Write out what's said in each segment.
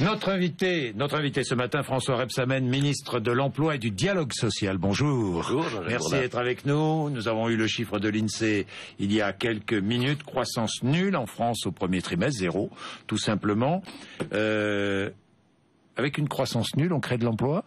Notre invité ce matin, François Rebsamen, ministre de l'Emploi et du Dialogue Social. Bonjour. Bonjour. Merci d'être avec nous. Nous avons eu le chiffre de l'INSEE il y a quelques minutes. Croissance nulle en France au premier trimestre, 0, tout simplement. Avec une croissance nulle, on crée de l'emploi ?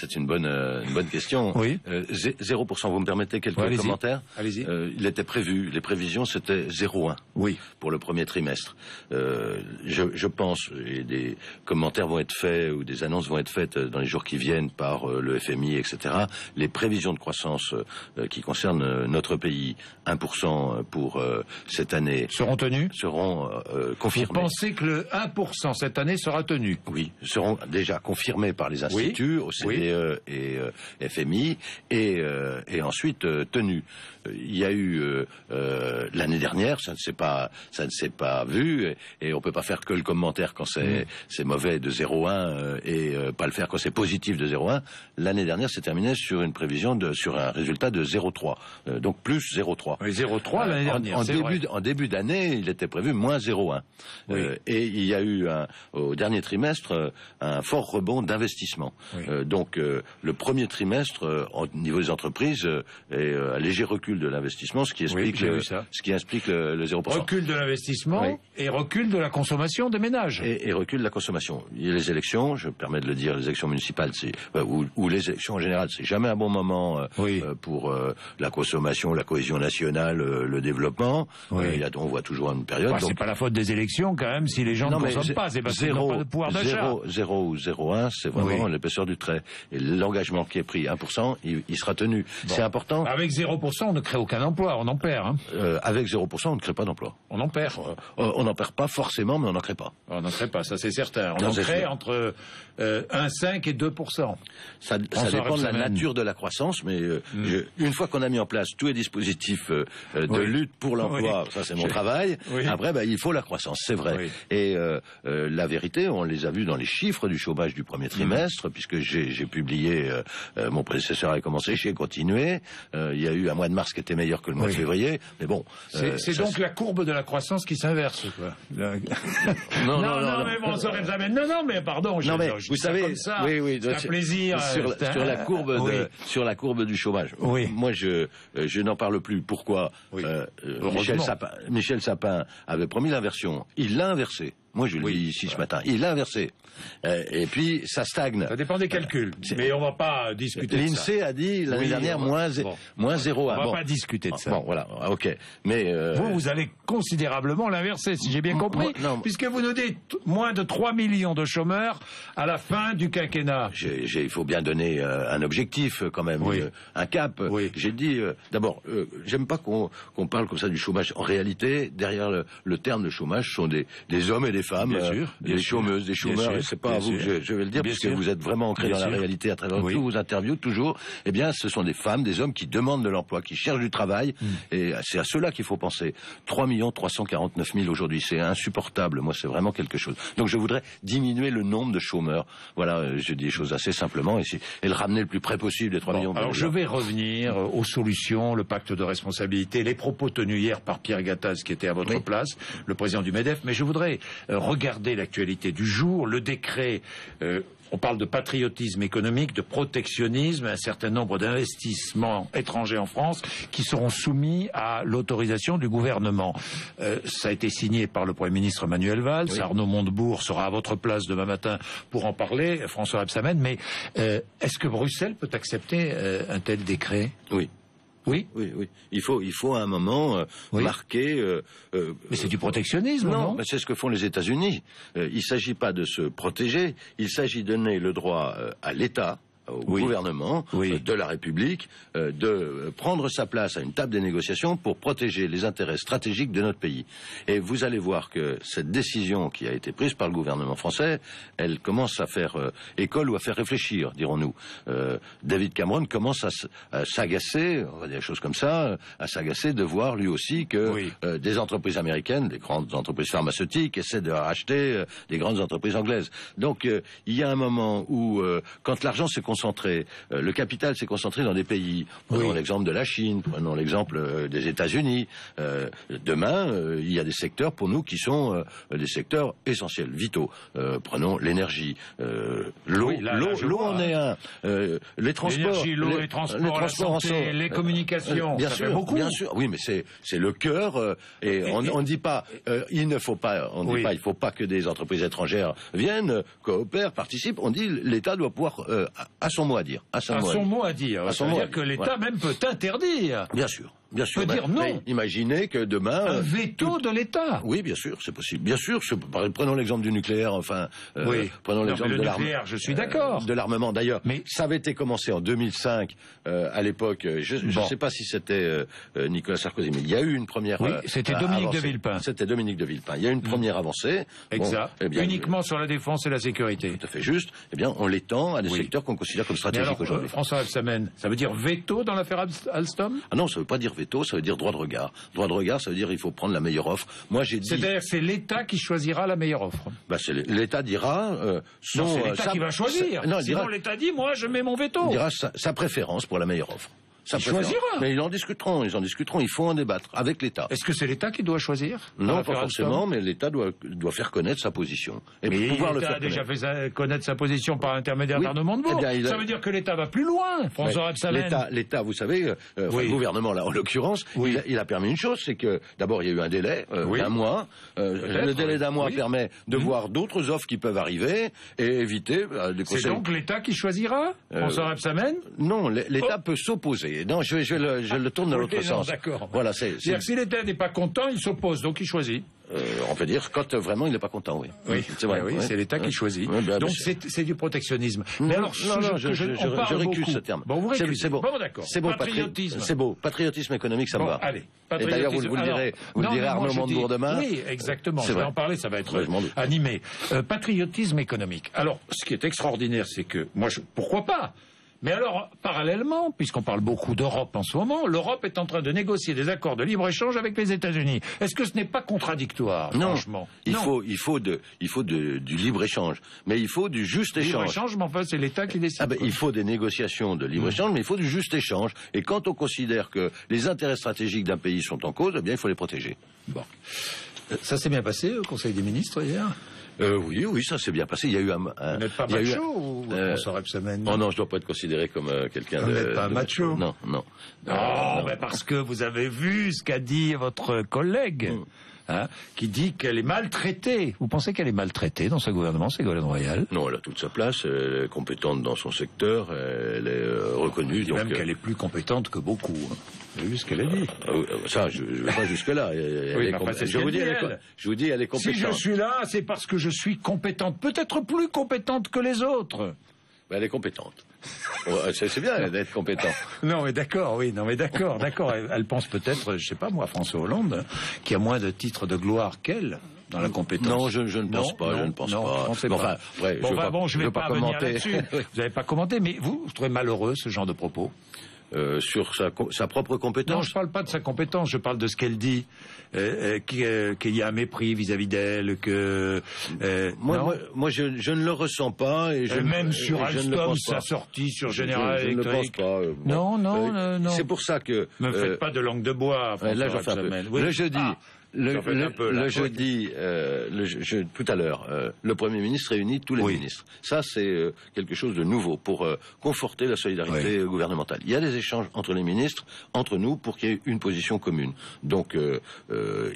C'est une bonne question. Oui. 0%, vous me permettez quelques commentaires? Allez-y. Il était prévu, les prévisions c'était 0,1 oui. pour le premier trimestre. Je pense, et des commentaires vont être faits ou des annonces vont être faites dans les jours qui viennent par le FMI, etc. Les prévisions de croissance qui concernent notre pays, 1% pour cette année, seront tenues? Seront confirmées. Vous pensez que le 1% cette année sera tenu? Oui, seront déjà confirmées par les instituts, OCDE et FMI, et ensuite tenu. Il y a eu l'année dernière, ça ne s'est pas vu, et on peut pas faire que le commentaire quand c'est mauvais de 0,1 et pas le faire quand c'est positif de 0,1. L'année dernière, c'est terminé sur une prévision sur un résultat de 0,3, donc plus 0,3. Oui, 0,3 l'année dernière. En début d'année, il était prévu moins 0,1. Oui. Et il y a eu au dernier trimestre un fort rebond d'investissement. Oui. Donc le premier trimestre, au niveau des entreprises, est un léger recul de l'investissement, ce qui explique le 0%. Recul de l'investissement et recul de la consommation des ménages. Et recul de la consommation. Il y a les élections, je me permets de le dire, les élections municipales, ou les élections en général, c'est jamais un bon moment pour la consommation, la cohésion nationale, le développement. On voit toujours une période. C'est pas la faute des élections quand même si les gens ne consomment pas, c'est parce qu'ils n'ont pas de pouvoir d'achat. 0 ou 0,1, c'est vraiment l'épaisseur du trait. Et l'engagement qui est pris, 1%, il sera tenu. Bon. C'est important. Avec 0%, on ne crée aucun emploi, on en perd. Hein. Avec 0%, on ne crée pas d'emploi. On en perd. On n'en perd pas forcément, mais on n'en crée pas. On n'en crée pas, ça c'est certain. On en crée entre 1,5 et 2%. Ça dépend de la nature de la croissance, mais une fois qu'on a mis en place tous les dispositifs de lutte pour l'emploi, ça c'est mon travail, après il faut la croissance, c'est vrai. Et la vérité, on les a vus dans les chiffres du chômage du premier trimestre, puisque j'ai publié, mon prédécesseur a commencé, j'ai continué, il y a eu un mois de mars qui était meilleur que le mois de février, mais bon... C'est donc la courbe de la croissance qui s'inverse, quoi. Non, mais bon, ça aurait jamais... Non, mais pardon, vous savez, c'est un plaisir. Sur la courbe du chômage. Moi, je n'en parle plus. Pourquoi? Michel Sapin avait promis l'inversion. Il l'a inversé. Moi, je le dis ici ce matin. Il l'a inversé. Et puis, ça stagne. Ça dépend des calculs. Mais on va pas discuter de ça. L'INSEE a dit l'année dernière moins 0,1. On va pas discuter de ça. Bon, voilà. OK. Mais vous allez considérablement l'inverser, si j'ai bien compris. Puisque vous nous dites moins de 3 millions de chômeurs à la fin du quinquennat. Il faut bien donner un objectif, quand même. Un cap. J'ai dit, d'abord, j'aime pas qu'on parle comme ça du chômage. En réalité, derrière le terme de chômage sont des hommes et des femmes, des chômeuses, des chômeurs, et c'est pas à vous que je vais le dire, puisque vous êtes vraiment ancré dans la réalité à travers tous vos interviews, toujours. Eh bien, ce sont des femmes, des hommes qui demandent de l'emploi, qui cherchent du travail, et c'est à cela qu'il faut penser. 3 349 000 aujourd'hui, c'est insupportable. Moi, c'est vraiment quelque chose. Donc, je voudrais diminuer le nombre de chômeurs. Voilà, je dis les choses assez simplement, et le ramener le plus près possible des 3 millions. Alors, je vais revenir aux solutions, le pacte de responsabilité, les propos tenus hier par Pierre Gattaz, qui était à votre place, le président du MEDEF, mais je voudrais regarder l'actualité du jour, le décret, on parle de patriotisme économique, de protectionnisme, un certain nombre d'investissements étrangers en France qui seront soumis à l'autorisation du gouvernement. Ça a été signé par le Premier ministre Manuel Valls, Arnaud Montebourg sera à votre place demain matin pour en parler, François Rebsamen, mais est-ce que Bruxelles peut accepter un tel décret? Oui. Oui. Il faut à un moment marquer. Mais c'est du protectionnisme, non? Mais c'est ce que font les États-Unis. Il ne s'agit pas de se protéger. Il s'agit de donner le droit à l'État, au gouvernement de la République, de prendre sa place à une table des négociations pour protéger les intérêts stratégiques de notre pays. Et vous allez voir que cette décision qui a été prise par le gouvernement français, elle commence à faire école ou à faire réfléchir, dirons-nous. David Cameron commence à s'agacer, on va dire des choses comme ça, à s'agacer de voir lui aussi que des entreprises américaines, des grandes entreprises pharmaceutiques, essaient de racheter des grandes entreprises anglaises. Donc il y a un moment où, quand l'argent se concentre concentré. Le capital s'est concentré dans des pays. Prenons l'exemple de la Chine, prenons l'exemple des États-Unis. Demain, il y a des secteurs pour nous qui sont des secteurs essentiels, vitaux. Prenons l'énergie, l'eau, l'eau en est un. Les transports, l'eau, les transports, la santé, les communications. Bien ça sûr, fait beaucoup. bien sûr. Oui, mais c'est le cœur. Et on ne dit pas, il ne faut pas, on dit pas, il faut pas que des entreprises étrangères viennent, coopèrent, participent. On dit l'État doit pouvoir à son mot à dire. À son mot à dire. Ça veut dire que l'État même peut interdire. Bien sûr. Bien sûr. Peut dire non. Imaginez que demain... Un veto de l'État. Oui, bien sûr, c'est possible. Bien sûr, prenons l'exemple du nucléaire, enfin... Prenons l'exemple de nucléaire, je suis d'accord. De l'armement, d'ailleurs. Mais ça avait été commencé en 2005, à l'époque, je ne sais pas si c'était Nicolas Sarkozy, mais il y a eu une première... Oui, c'était Dominique de Villepin. C'était Dominique de Villepin. Il y a eu une première avancée. Exact. Bon, uniquement sur la défense et la sécurité. Tout à fait juste. Eh bien, on l'étend à des secteurs qu'on considère comme stratégiques aujourd'hui. François Rebsamen, ça veut dire veto dans l'affaire Alstom? Ah non, ça ne veut pas dire veto, ça veut dire droit de regard. Droit de regard, ça veut dire il faut prendre la meilleure offre. Moi, j'ai dit... C'est-à-dire c'est l'État qui choisira la meilleure offre. L'État dira... non, c'est l'État qui va choisir. Sinon, l'État dit, moi, je mets mon veto. Il dira sa préférence pour la meilleure offre. Ils choisira. Mais ils en discuteront, il faut en débattre avec l'État. Est-ce que c'est l'État qui doit choisir? Non, pas forcément, mais l'État doit faire connaître sa position. Et mais l'État a déjà fait connaître sa position par l'intermédiaire d'Arnaud Montebourg. Ça veut dire que l'État va plus loin, François Rebsamen. L'État, vous savez, le gouvernement là, en l'occurrence, il a permis une chose, c'est que d'abord il y a eu un délai d'un mois. Le délai d'un mois permet de voir d'autres offres qui peuvent arriver et éviter des conseils. C'est donc l'État qui choisira, François Rebsamen? Non, l'État peut s'opposer. Non, je le tourne dans l'autre sens. D'accord. Voilà, c'est-à-dire que si l'État n'est pas content, il s'oppose, donc il choisit. On peut dire quand vraiment il n'est pas content, oui. Oui, c'est vrai. Oui, c'est l'État qui choisit. Donc c'est du protectionnisme. Mais alors, je récuse ce terme. Bon, c'est beau. Bon, d'accord. C'est beau, patriotisme. C'est beau. Patriotisme économique, ça me va. Allez. Et d'ailleurs, vous le direz à Arnaud Montebourg demain. Oui, exactement. Je vais en parler, ça va être animé. Patriotisme économique. Alors, ce qui est extraordinaire, c'est que moi, pourquoi pas? Mais alors, parallèlement, puisqu'on parle beaucoup d'Europe en ce moment, l'Europe est en train de négocier des accords de libre-échange avec les États-Unis. Est-ce que ce n'est pas contradictoire, franchement? Il faut du libre-échange, mais il faut du juste échange. Libre-échange, mais enfin, c'est l'État qui décide. Il faut des négociations de libre-échange, mais il faut du juste échange. Et quand on considère que les intérêts stratégiques d'un pays sont en cause, eh bien, il faut les protéger. Bon. Ça s'est bien passé au Conseil des ministres hier? Oui, ça s'est bien passé. Il y a eu un... Vous n'êtes pas macho ou François Rebsamen? Oh non, je dois pas être considéré comme quelqu'un de... Vous n'êtes pas macho? Non. Ben parce que vous avez vu ce qu'a dit votre collègue, qui dit qu'elle est maltraitée. Vous pensez qu'elle est maltraitée dans ce gouvernement, Ségolène Royal? Non, elle a toute sa place, elle est compétente dans son secteur, elle est reconnue. Donc même qu'elle est plus compétente que beaucoup. Vous avez vu ce qu'elle a dit? Ça, je ne vais pas jusque-là. Je vous dis, elle est compétente. Si je suis là, c'est parce que je suis compétente. Peut-être plus compétente que les autres. Elle est compétente. C'est bien d'être compétent. Non, mais d'accord, d'accord. Elle pense peut-être, je sais pas moi, François Hollande, qui a moins de titres de gloire qu'elle dans la compétence. Non, je ne pense pas. Je ne pense pas. Je ne vais pas commenter là-dessus. Vous n'avez pas commenté, mais vous trouvez malheureux ce genre de propos? Sur sa propre compétence? Non, je ne parle pas de sa compétence, je parle de ce qu'elle dit, qu'il y a un mépris vis-à-vis d'elle, que... Moi, je ne le ressens pas. Et même sur Alstom, sa sortie sur General Electric. Je ne pense pas. Non. C'est pour ça que... Ne me faites pas de langue de bois, François Rebsamen. Le jeudi... Le jeudi, tout à l'heure, le Premier ministre réunit tous les ministres. Ça, c'est quelque chose de nouveau pour conforter la solidarité gouvernementale. Il y a des échanges entre les ministres, entre nous, pour qu'il y ait une position commune. Donc,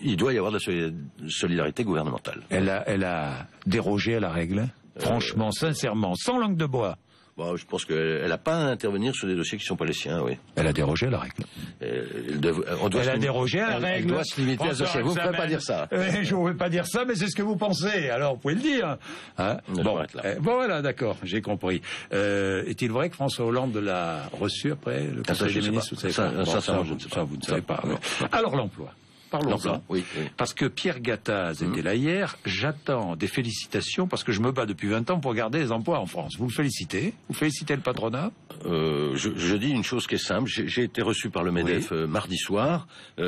il doit y avoir de la solidarité gouvernementale. Elle a dérogé à la règle, franchement, sincèrement, sans langue de bois. Bon, je pense qu'elle n'a pas à intervenir sur des dossiers qui ne sont pas les siens, oui. Elle a dérogé à la règle. Elle a dérogé à la règle. Elle doit se limiter à ce dossier. Vous ne pouvez pas dire ça. Je ne pouvais pas dire ça, mais c'est ce que vous pensez. Alors, vous pouvez le dire. Bon, voilà, d'accord, j'ai compris. Est-il vrai que François Hollande l'a reçu après le Conseil des ministres? Ça, vous ne savez pas. Alors, l'emploi. Parlons-en. Oui. Parce que Pierre Gattaz était là hier. J'attends des félicitations parce que je me bats depuis 20 ans pour garder les emplois en France. Vous le félicitez? Vous félicitez le patronat? Je dis une chose qui est simple. J'ai été reçu par le MEDEF mardi soir.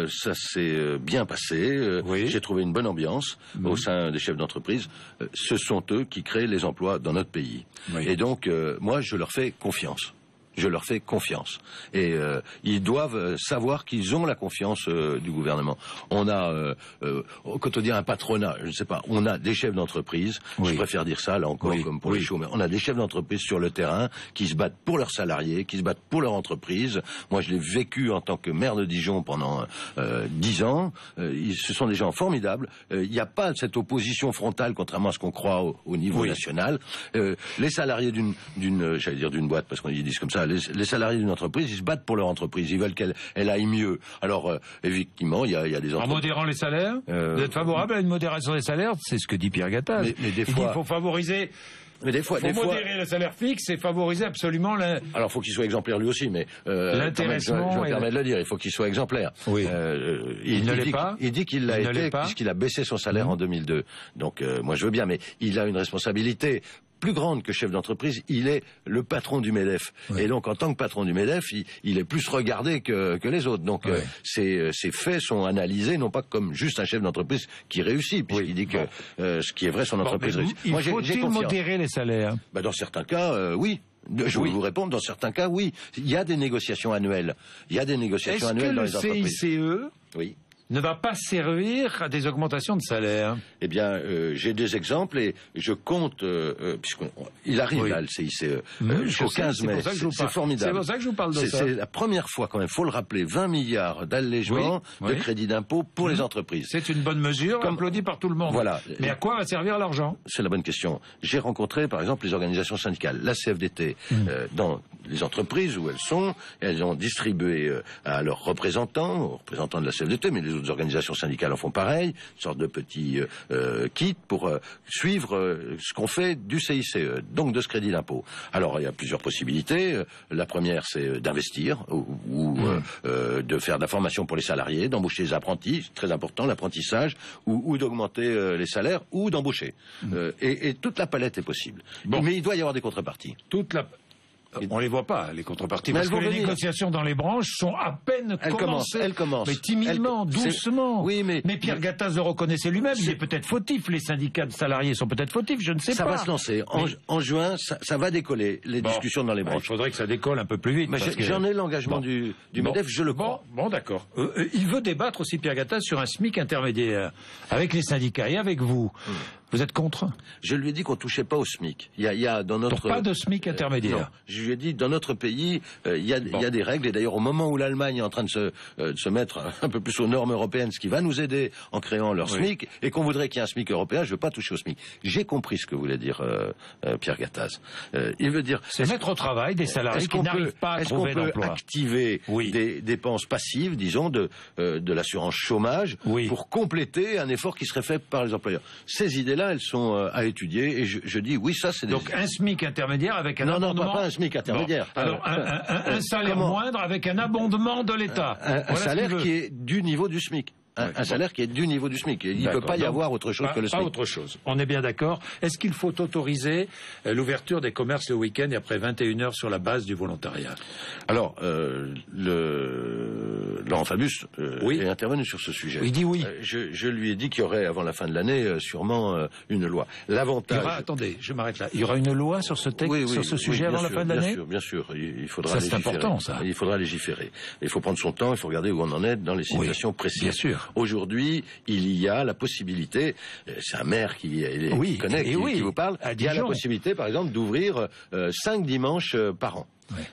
Ça s'est bien passé. J'ai trouvé une bonne ambiance au sein des chefs d'entreprise. Ce sont eux qui créent les emplois dans notre pays. Et donc, moi, je leur fais confiance. Je leur fais confiance. Et ils doivent savoir qu'ils ont la confiance du gouvernement. On a, quand on dit un patronat, je ne sais pas, on a des chefs d'entreprise, je préfère dire ça, là encore, comme pour les chômeurs. On a des chefs d'entreprise sur le terrain qui se battent pour leurs salariés, qui se battent pour leur entreprise. Moi, je l'ai vécu en tant que maire de Dijon pendant 10 ans. Ce sont des gens formidables. Il n'y a pas cette opposition frontale, contrairement à ce qu'on croit au niveau national. Les salariés d'une boîte, parce qu'on dit comme ça, les salariés d'une entreprise, ils se battent pour leur entreprise, ils veulent qu'elle aille mieux. Alors, effectivement, il y a des entreprises... En modérant les salaires, vous êtes favorable à une modération des salaires? C'est ce que dit Pierre Gattaz. Mais des fois... Il faut favoriser... Mais des fois, modérer le salaire fixe et favoriser absolument Alors, il faut qu'il soit exemplaire lui aussi, mais l'intéressement. Je me permets de le dire, il faut qu'il soit exemplaire. Oui. Il ne l'est pas. Il dit qu'il l'a été puisqu'il a baissé son salaire en 2002. Donc, moi, je veux bien, mais il a une responsabilité plus grande que chef d'entreprise, il est le patron du MEDEF. Et donc, en tant que patron du MEDEF, il est plus regardé que les autres. Donc, ses faits sont analysés, non pas comme juste un chef d'entreprise qui réussit, puisqu'il dit que ce qui est vrai, son entreprise réussit. Faut-il modérer les salaires? Dans certains cas, oui. Je vais vous répondre, dans certains cas, oui. Il y a des négociations annuelles. Il y a des négociations annuelles dans les entreprises. Est-ce que le CICE ne va pas servir à des augmentations de salaire? Eh bien, j'ai des exemples et je compte, puisqu'il arrive là, le CICE, jusqu'au 15 mai. C'est formidable. C'est pour ça que je vous parle de ça. C'est la première fois, quand même, faut le rappeler, 20 milliards d'allègements de crédit d'impôt pour les entreprises. C'est une bonne mesure, applaudie par tout le monde. Voilà. Mais à quoi va servir l'argent? C'est la bonne question. J'ai rencontré, par exemple, les organisations syndicales, la CFDT, dans les entreprises où elles ont distribué à leurs représentants, aux représentants de la CFDT, mais les autres organisations syndicales en font pareil, une sorte de petit kit pour suivre ce qu'on fait du CICE, donc de ce crédit d'impôt. Alors, il y a plusieurs possibilités. La première, c'est d'investir ou de faire de la formation pour les salariés, d'embaucher des apprentis, c'est très important, l'apprentissage, ou d'augmenter les salaires, ou d'embaucher. Et toute la palette est possible. Mais il doit y avoir des contreparties. On les voit pas, les contreparties, parce que les négociations dans les branches sont à peine commencées. Elles commencent. Mais timidement, doucement. Oui, mais Pierre Gattaz le reconnaissait lui-même, il est peut-être fautif, les syndicats de salariés sont peut-être fautifs, je ne sais pas. Ça va se lancer. En juin, ça va décoller, les discussions dans les branches. Il faudrait que ça décolle un peu plus vite. J'en ai l'engagement du MEDEF, je le crois. Bon, d'accord. Il veut débattre aussi, Pierre Gattaz, sur un SMIC intermédiaire, avec les syndicats et avec vous. Vous êtes contre? Je lui ai dit qu'on touchait pas au SMIC. Il y a dans notre... Donc pas de SMIC intermédiaire. Non. Je lui ai dit, dans notre pays, il y a des règles. Et d'ailleurs, au moment où l'Allemagne est en train de se mettre un peu plus aux normes européennes, ce qui va nous aider en créant leur SMIC, et qu'on voudrait qu'il y ait un SMIC européen, je veux pas toucher au SMIC. J'ai compris ce que voulait dire Pierre Gattaz. Il veut dire... C'est mettre au travail des salariés qui n'arrivent pas à trouver d'emploi. Est-ce qu'on peut activer des dépenses passives, disons, de l'assurance chômage, pour compléter un effort qui serait fait par les employeurs? Ces idées-là, elles sont à étudier, et je dis oui, ça c'est... Donc un SMIC intermédiaire avec un abondement... Non, pas un SMIC intermédiaire. Alors un salaire moindre avec un abondement de l'État. Un salaire qui est du niveau du SMIC. Un salaire qui est du niveau du SMIC. Il ne peut pas y avoir autre chose que le SMIC. Pas autre chose. On est bien d'accord. Est-ce qu'il faut autoriser l'ouverture des commerces le week-end et après 21h sur la base du volontariat? Alors, Laurent Fabius est intervenu sur ce sujet. Il dit oui. Je lui ai dit qu'il y aurait, avant la fin de l'année, sûrement une loi. L'avantage... Attendez, je m'arrête là. Il y aura une loi sur ce texte, sur ce sujet avant la fin de l'année? Bien sûr. Il faudra légiférer. C'est important, ça. Il faudra légiférer. Il faut prendre son temps, il faut regarder où on en est dans les situations précises. Bien sûr. Aujourd'hui, il y a la possibilité, c'est un maire qui connaît, qui vous parle, il y a la possibilité, par exemple, d'ouvrir 5 dimanches par an.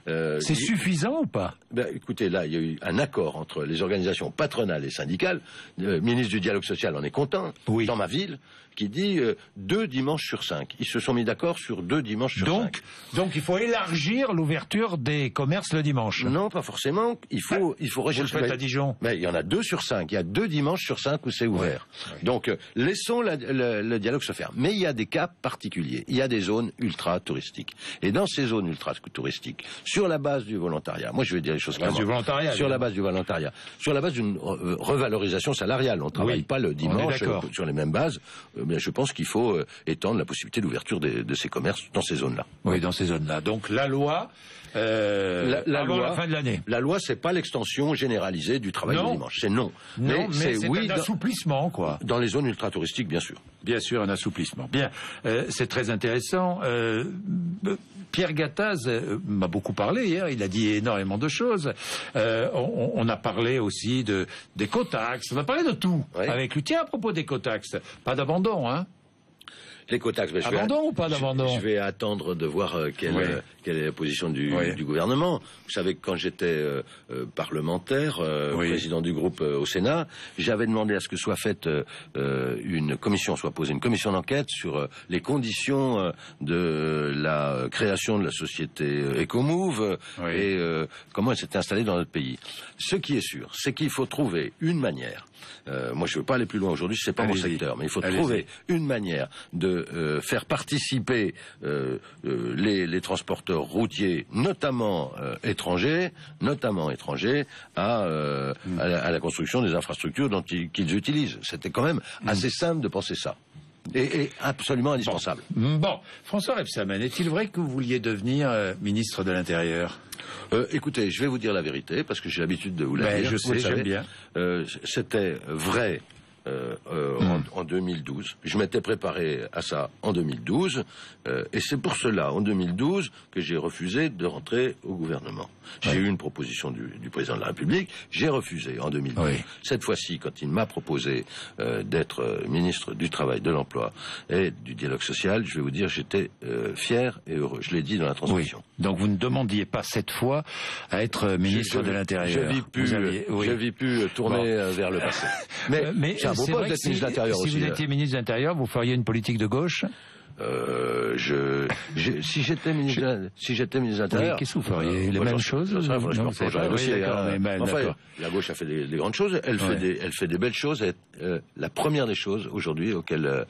C'est suffisant ou pas? Écoutez, là, il y a eu un accord entre les organisations patronales et syndicales. Le ministre du Dialogue Social en est content, dans ma ville, qui dit 2 dimanches sur 5. Ils se sont mis d'accord sur 2 dimanches sur 5. Donc il faut élargir l'ouverture des commerces le dimanche. Non, pas forcément. Il faut vous le faites à Dijon. Mais il y en a 2 sur 5. Il y a 2 dimanches sur 5 où c'est ouvert. Donc laissons le dialogue se faire. Mais il y a des cas particuliers. Il y a des zones ultra touristiques. Et dans ces zones ultra touristiques, République, sur la base du volontariat. Moi, je vais dire les choses clairement. Sur la base du volontariat. Sur la base d'une revalorisation salariale. On ne travaille pas le dimanche sur les mêmes bases. Mais je pense qu'il faut étendre la possibilité d'ouverture de ces commerces dans ces zones-là. Oui, dans ces zones-là. Donc la loi... avant la fin de l'année. La loi, c'est pas l'extension généralisée du travail le dimanche. C'est non. Mais c'est un assouplissement, quoi. Dans les zones ultra-touristiques, bien sûr. Bien sûr, un assouplissement. Bien. C'est très intéressant. Pierre Gattaz m'a beaucoup parlé hier. Il a dit énormément de choses. On a parlé aussi des cotaxes. On a parlé de tout avec lui. Tiens, à propos des cotaxes, pas d'abandon, hein? Les cotaxes, abandon ou pas d'abandon? Je vais attendre de voir quelle est la position du gouvernement. Vous savez que quand j'étais parlementaire, président du groupe au Sénat, j'avais demandé à ce que soit faite soit posée une commission d'enquête sur les conditions de la création de la société Ecomove et comment elle s'était installée dans notre pays. Ce qui est sûr, c'est qu'il faut trouver une manière. Moi, je ne veux pas aller plus loin aujourd'hui, c'est pas mon secteur, mais il faut trouver une manière de faire participer les transporteurs routiers, notamment étrangers, à la construction des infrastructures dont qu'ils utilisent. C'était quand même assez simple de penser ça. Et absolument indispensable. Bon. François Rebsamen, est-il vrai que vous vouliez devenir ministre de l'Intérieur? Écoutez, je vais vous dire la vérité, parce que j'ai l'habitude de vous la dire. Je sais, j'aime bien. C'était vrai en 2012. Je m'étais préparé à ça en 2012, et c'est pour cela, en 2012, que j'ai refusé de rentrer au gouvernement. J'ai eu une proposition du président de la République, j'ai refusé en 2012. Cette fois-ci, quand il m'a proposé d'être ministre du Travail, de l'Emploi et du Dialogue Social, je vais vous dire, j'étais fier et heureux. Je l'ai dit dans la transmission. Donc vous ne demandiez pas cette fois à être ministre de l'Intérieur. Je vis plus tourner vers le passé. Mais c'est un beau poste d'être ministre de l'Intérieur aussi. Si vous étiez ministre de l'Intérieur, vous feriez une politique de gauche? Si j'étais ministre de l'Intérieur... qu'est-ce que vous feriez? Les mêmes choses? La gauche a fait des grandes choses, elle fait des belles choses. La première des choses aujourd'hui auxquelles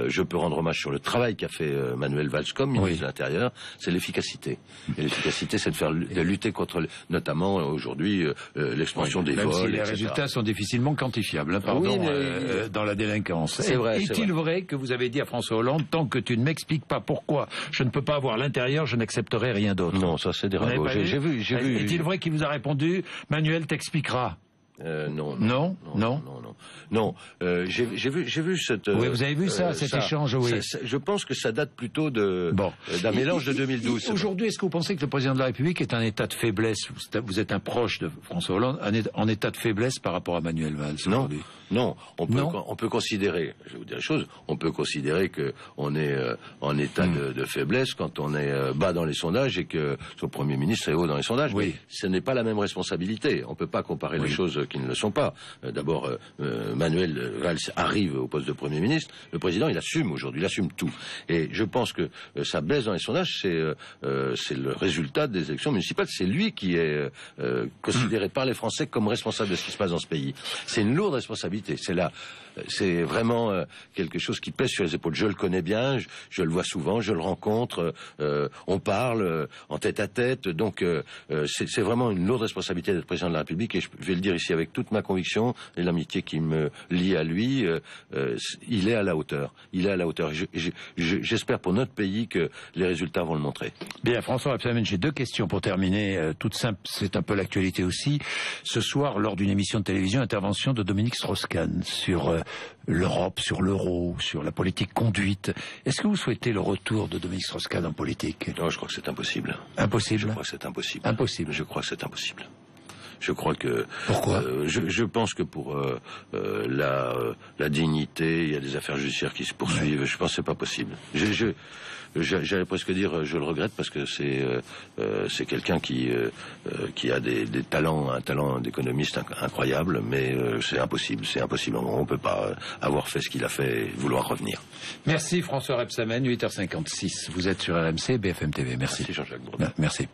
je peux rendre hommage sur le travail qu'a fait Manuel Valls comme ministre de l'Intérieur, c'est l'efficacité. Et l'efficacité, c'est de lutter contre, notamment aujourd'hui, l'expansion des vols, même si les résultats sont difficilement quantifiables, dans la délinquance. C'est vrai. Est-il vrai que vous avez dit à François Hollande, tant que tu ne m'expliques pas pourquoi je ne peux pas avoir l'Intérieur, je n'accepterai rien d'autre? Non, ça c'est des ragots. J'ai vu. Est-il vrai qu'il vous a répondu, Manuel t'expliquera? Non. J'ai vu cette. Oui, vous avez vu cet échange. Oui. Je pense que ça date plutôt d'un mélange de 2012. Aujourd'hui, est-ce que vous pensez que le président de la République est en état de faiblesse? Vous êtes un proche de François Hollande, en état de faiblesse par rapport à Manuel Valls? Non. On peut considérer, je vais vous dire les choses, on peut considérer que on est en état de faiblesse quand on est bas dans les sondages et que son Premier ministre est haut dans les sondages. Mais ce n'est pas la même responsabilité. On peut pas comparer les choses qui ne le sont pas. D'abord, Manuel Valls arrive au poste de Premier ministre. Le président, il assume aujourd'hui, il assume tout. Et je pense que sa baisse dans les sondages, c'est le résultat des élections municipales. C'est lui qui est considéré par les Français comme responsable de ce qui se passe dans ce pays. C'est une lourde responsabilité. C'est vraiment quelque chose qui pèse sur les épaules. Je le connais bien, je le vois souvent, je le rencontre, on parle en tête à tête. Donc c'est vraiment une lourde responsabilité d'être président de la République, et je vais le dire ici avec toute ma conviction et l'amitié qui me lie à lui. Il est à la hauteur. J'espère pour notre pays que les résultats vont le montrer. Bien, François Rebsamen, j'ai deux questions pour terminer. Toute simple, c'est un peu l'actualité aussi. Ce soir, lors d'une émission de télévision, intervention de Dominique Strauss-Kahn sur l'Europe, sur l'euro, sur la politique conduite. Est-ce que vous souhaitez le retour de Dominique Strauss-Kahn en politique? Non, je crois que c'est impossible. Impossible? Je crois que c'est impossible. Impossible? Je crois que c'est impossible. Je crois que... Pourquoi? Je pense que pour la dignité, il y a des affaires judiciaires qui se poursuivent. Je pense que c'est pas possible. J'allais presque dire, je le regrette, parce que c'est quelqu'un qui a des talents, un talent d'économiste incroyable, mais c'est impossible. On peut pas avoir fait ce qu'il a fait et vouloir revenir. Merci François Rebsamen, 8h56. Vous êtes sur RMC, BFM TV. Merci Jean-Jacques Bourdin. Merci.